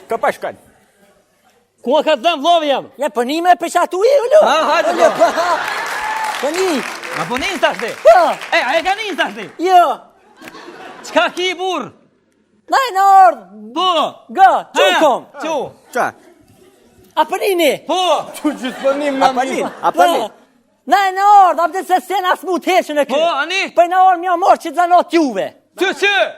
Ka pa shkon. Ku ka dhëm vllovi jam? Ja po ni me peshatu i ullu. Hajde. Po ni. Ma po nin tash ti. Po. A e ka nin tash ti? Jo. Çka ki burr? Naj në ardh. Po. Ga, çukom. Çu. Ça? A po nini? Po. Tu gjithmonim na panin. A panin. Naj në ardh, a se sen as mu të heshën e kë. Po, ani? Po në ardh mja morë që të zanot juve. Çu.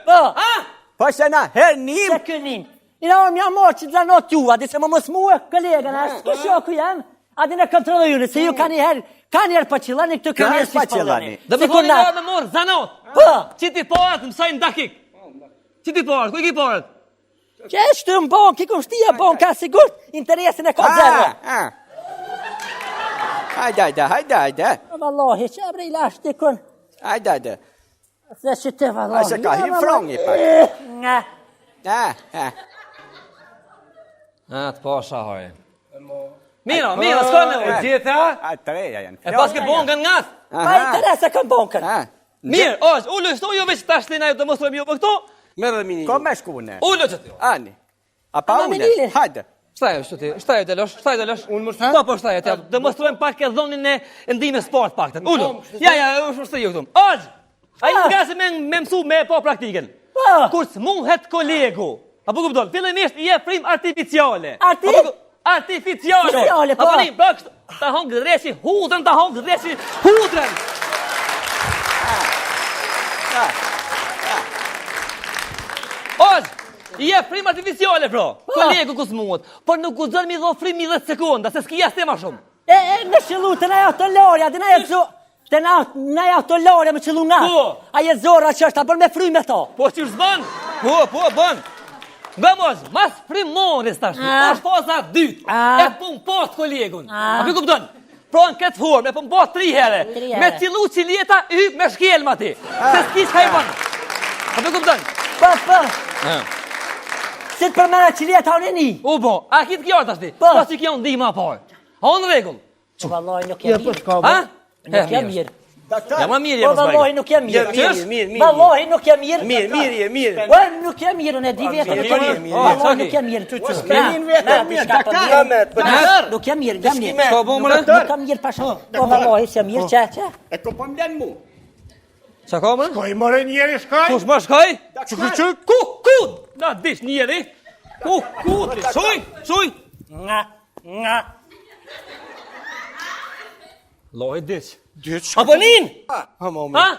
Po. Ha? Po se na hernim. Se kënin. Në ardh mja morë që të zanot juve, a di se më mos muë, kolegën, a s'ke shoku jam, a di në kontrollu june, se ju ka njerë pa qilani, këtu ka njerë si shpallani. Dhe me thoni nga në morë, zanot. Po. Që ti parat, mësajnë dakik. Që ti parat, ku i ki parat? Që e shtë më bon, kikum shtia bon, ka sigurt, interesin e ka zero. Hajde. Vallahi, që bre i lash të kun, Hajde. se që të vallahi. A se ka hi frongi pak. Nga. Të pasha hoj. Mira, s'ka në ujë. Gjitha? A treja janë. E pas ke bonkën nga? Pa interese këm bonkën. Mirë, ullu, shto jo veç tash të na ju të mostrojmë ju për këto. Merë dhe mini. Ko me shkune. Ullu që ti. Ani. A pa Ama me une. Lili. Hajde. Shtaj të losh. Unë më shtë? Po, shtaj të. Demonstrojmë pak e dhonin e ndime sport pak të. Ullu. Ja, është shtaj ju këtu. Ozh! A i nga se me mësu me po praktiken. Po. Kur s'muhet kolegu. Apo kupton, fillimisht i e frim artificiale. Artificiale. Artificiale, po. Apo një, pra kështu, ta hongë dreshi hudrën. Ozh! I e frim artificiale, pro. Kolegu ku s'muhet. Por nuk guxon mi dho frim 10 sekonda, se s'ki jasë ma shumë. Me qëllu të na ja të lorja, të na ja të Të na ja të lorja me qëllu nga. Po. A je zorra që është, a bërë me fry me to. Po që është bën? Po, bën. Vamos, mas primoris tash. Është faza 2. E pun post kolegun. A pi kupton? Pra në këtë formë, e pun post 3 herë. Me cilu ciljeta yp me shkelma ti. Se s'kish ka i bën. A pi kupton? Po. Si të përmena qiljeta unë e një. Po, a kitë kjo tash ti? Po. Pas që kjo ndihma parë. A në rregull? Po valloj nuk jam mirë. Ha? Nuk jam mirë. Ja ma mirë Po jemi valloj nuk jam mirë. Mirë. Valloj nuk jam mirë. Mirë. Po nuk jam mirë, unë e di vetë nuk jam mirë. Valloj nuk jam mirë. Nuk jam mirë, jam mirë. Ka bo më Nuk kam mirë pasha. Po valloj s'jam mirë, që. E ko po mlen mu. Qa ka më? Koj mëre njeri shkaj? Kush më shkaj? Që? Ku? Na dish njeri? Ku? Shuj? Nga. Loj dish. Dyç. Apo nin? Ha, momi. Ha?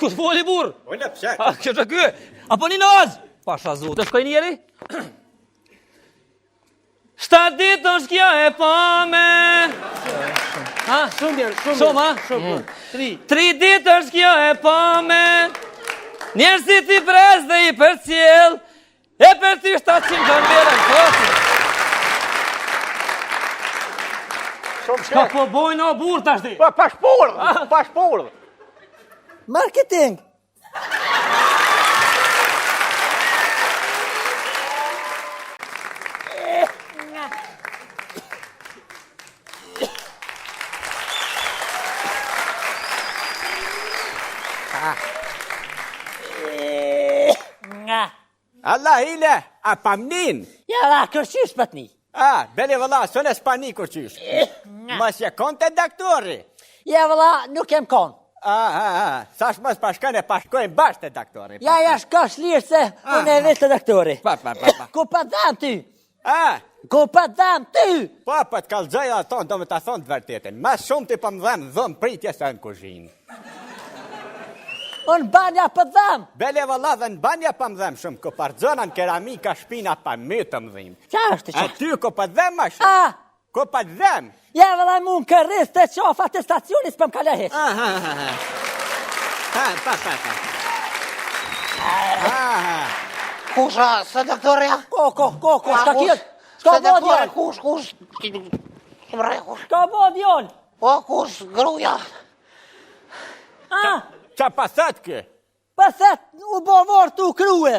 Kush foli burr? Ola pse? Kjo të ky? Apo nin oz? Pasha zot, të shkoj njeri? 7 ditë është kjo e pame. Ha? Shumë, ha? 3 ditë është kjo e pame. Njerëzit i brez dhe i përcjell. E për ty 700 këmbërën kosi. Ka po bojnë o burë tash ti? Pa shpurë. Marketing. Nga. Allah hile, a pamnin. Ja la, kërqysh për t'ni. Bele vëlla, sënë e s'pani kur qysh. Mas je konte doktori. Ja vëlla, nuk jem kon. Sash mas pashkane pashkojnë bashkë të doktori. Ja shkosh lirë se unë e vetë të doktori. Pa. Ku pa dham ty? Po, të kalëzaj aton, do me të thonë të vërtetin. Mas shumë të për më dhëmë pritje se në kuzhinë. Unë banja për dham. Bele vëlla dhe në banja për më dhëmë shumë, ku për zona në keramika shpina për më të më dhimë. Qa është që? A ty ku për dhëmë ma shumë? Ku për dhëmë? Ja vëlla mu në kërris të qofa të stacionis për më kale heq. Kusha, së doktorja? Ko, shka kjetë? Shka bo djonë? Kush? Shka bo djonë? Po, kush, gruja? Qa pasat kë? Pëset u bo vorë të u krue.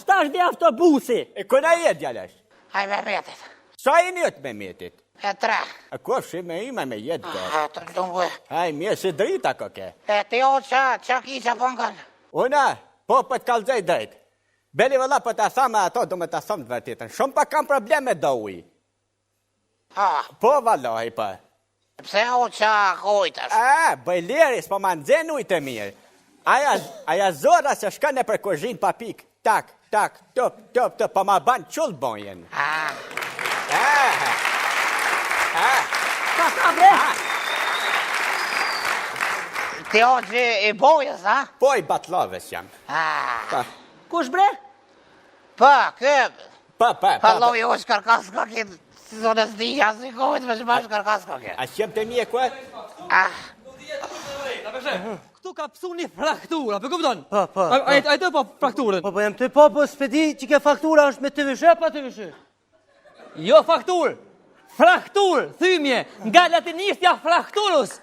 Shtash dhe autobusi. E këna jetë djalesh? Haj me metit. Sa i njët me metit? E 3. A kofshi me ima me jetë kërë? Të ndumbu. Haj, mje si drita këke. E ti o që ki që pëngën? Una, po për të kalzaj drejt. Beli vëlla, për të thama ato, do me të thëmë të vërtetën. Shumë pa kam probleme do uj. Po, valloj, për. Pse o qa kojtash? Bëjleri, s'po ma nëzhen ujtë e mirë. Aja zora se shkane për kozhin pa pik. Tak, tak, top, pa ma ban qullë bojen. Ka bre? Ti o që i bojës, ha? Po, i batloves jam. Kush bre? Pa, këp. Pa. Halloj, o shkarkas ka këtë. Si zonë s'di, asë i kojtë me shma shkarkas ka këtë. A qëmë të mje, kue? Këtu ka pësu një fraktura, për këpëton? A i të po frakturën? Po jam të po s'pedi që ke faktura është me të vëshë, pa të vëshë? Jo faktur, fraktur, thymje, nga latinistja frakturus,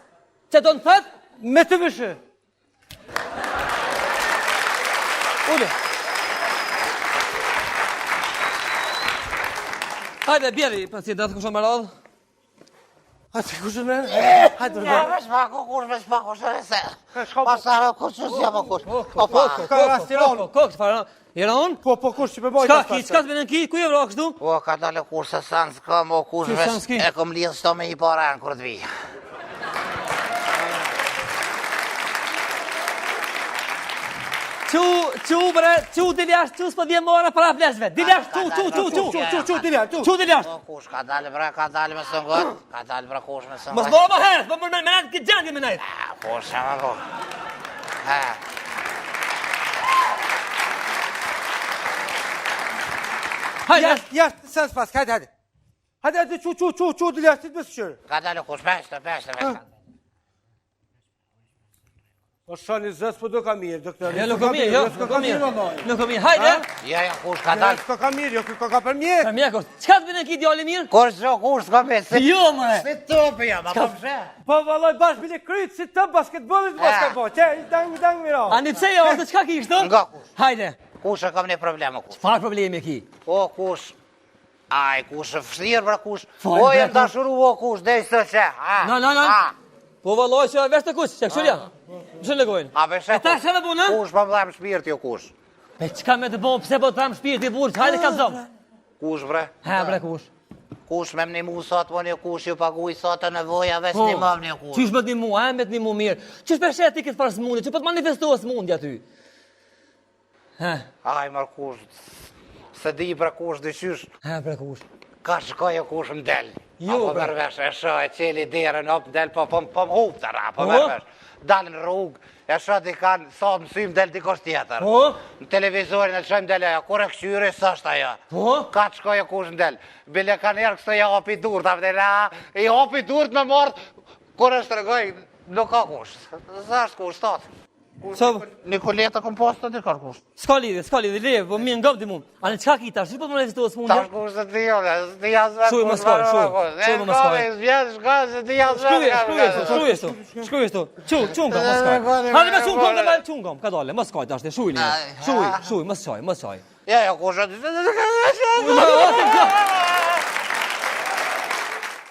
që do në thët? Me të vëshë. Ule. Hajde, bjeri, pacient, atë kushon më radhë. Hajde, kushon me? Hajde, Ja, me shpako, kush me shpako, shërë se. Pasarë, kush që s'ja më kush. Ka rastiron. Kokë, fara. Jera unë? Po, kush që përboj. Qka ki, qka të bënë ki, ku je vro kështu? O, ka dale kush se sanë s'kam, o kush Si sanë s'ki? e kom lidhë s'to me i paran kur të vijë. Qu diljash, qu s'po dhje mora para fleshve. Diljash, qu diljash. O, kush ka dale bre, ka dale me sëngot. Ka dale bre kush me sëngot. Mos mora më herët, më me najtë këtë gjendje me najtë. Kush e më po. Hajde, Jashtë, sen s'pas, hajde. Hajde, qu diljash, ti të bësë qërë. Ka dale kush, peshte. Po shani zës, po do ka mirë, doktor. nuk o mirë, nuk o mirë. Hajde. Ja, kush ka dale. S'ko ka mirë, jo, ka për mjek. Për mjekos, qka të bënë ki djali mirë? Kush që kush s'ka me se. Jo, mëre. Si topi jam, a po pse? Po valoj bash bile kryt si të basketbolit mos ka po. Që i dang miro. A një pse jo, të qka ki ishtë? Nga kush? Hajde. Kush e kam një problem, kush? Farë problemi ki? O, kush? Aj, kush e fështirë, bra, kush? Fajnë, O, bre, jem dashuru, o, kush, dhe i së që, No. Po valloj që vesh të kush, që këshurja? Më shënë legojnë. A, beshe, E ta shënë punë? kush pa më dhamë shpirti, o, kush? Me qka me të bëmë, pse po të dhamë shpirti burë, hajde ka zomë. Kush, bre? Ha, bre, kush. Kush me më një mu sot, po një kush ju paguj sot të nevojave, s'ni më një kush. Qysh me të një mu, me të një mu mirë. Qysh për shetë ti këtë farë s'mundi, që po të manifestohë s'mundi aty. Aj, mër, kush, se di, bre, kush, dëshysh, Ha, bre, kush. ka shkoj e kush më del. Jo, Apo bre. mërvesh, e shë, e qeli derën, op, del, po më hup të ra, po mërvesh. Dalë në rrugë, e shë di kanë, sa më symë del dikosh tjetër. Po? Në televizorin e shëmë del ajo, kur e këshyri, së është ajo. Po? Ka të shkoj e kush në del. Bile ka njerë kështë ja hopi dur, ta vëdhe, i hopi dur të me mërë, kur është të regoj, nuk ka kush. Së është kush, tatë. Nikoleta komposta dhe ka kush. S'ka lidhje, leve, po mi në gëmë di mu. A në qka ki tash, që po të manifestohë s'mundi? Tash kush të ti jo, ti jasë vetë. Shuj më skoj, shuj më skoj. Shka se ti jasë vetë. Shkruj esto. Qun kom, mos skoj. Hajde me qun kom, dhe me qun kom, ka dole, mos skoj tash, shuj një. Shuj, mos skoj. Ja, kush të ti.